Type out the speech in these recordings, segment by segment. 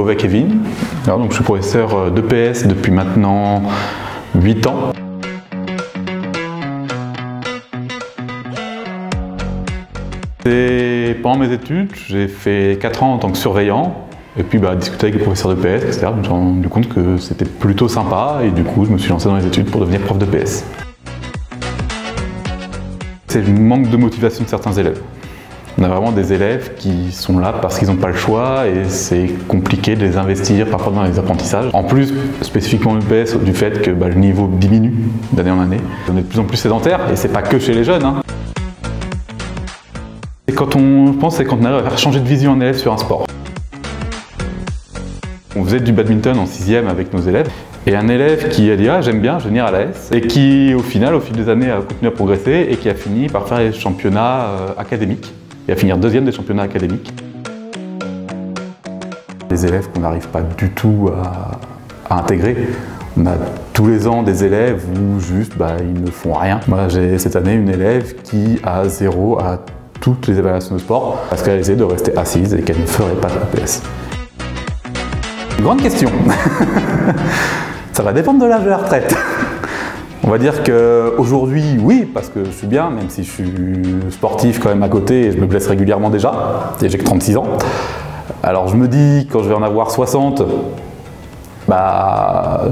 Avec Kevin. Alors, donc, je suis professeur d'EPS depuis maintenant 8 ans. Pendant mes études, j'ai fait 4 ans en tant que surveillant. Et puis discuter avec les professeurs d'EPS, etc. Je me suis rendu compte que c'était plutôt sympa et du coup je me suis lancé dans les études pour devenir prof d'EPS. C'est le manque de motivation de certains élèves. On a vraiment des élèves qui sont là parce qu'ils n'ont pas le choix et c'est compliqué de les investir parfois dans les apprentissages. En plus, spécifiquement l'EPS, du fait que le niveau diminue d'année en année. On est de plus en plus sédentaire et c'est pas que chez les jeunes. Et quand on pense, c'est quand on arrive à faire changer de vision un élève sur un sport. On faisait du badminton en 6e avec nos élèves et un élève qui a dit « Ah, j'aime bien, je vais venir à l'AS » et qui au final, au fil des années, a continué à progresser et qui a fini par faire les championnats académiques et à finir 2e des championnats académiques. Les élèves qu'on n'arrive pas du tout à intégrer. On a tous les ans des élèves où juste ils ne font rien. Moi j'ai cette année une élève qui a 0 à toutes les évaluations de sport parce qu'elle essaie de rester assise et qu'elle ne ferait pas d'EPS. Grande question. Ça va dépendre de l'âge de la retraite. On va dire qu'aujourd'hui, oui, parce que je suis bien, même si je suis sportif quand même à côté et je me blesse régulièrement déjà, et j'ai que 36 ans. Alors je me dis, quand je vais en avoir 60, il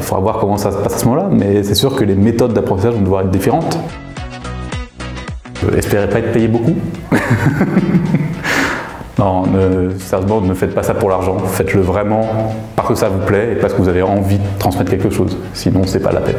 faudra voir comment ça se passe à ce moment-là, mais c'est sûr que les méthodes d'apprentissage vont devoir être différentes. Espérez pas être payé beaucoup. Non, sérieusement, ne faites pas ça pour l'argent, faites-le vraiment parce que ça vous plaît et parce que vous avez envie de transmettre quelque chose, sinon c'est pas la peine.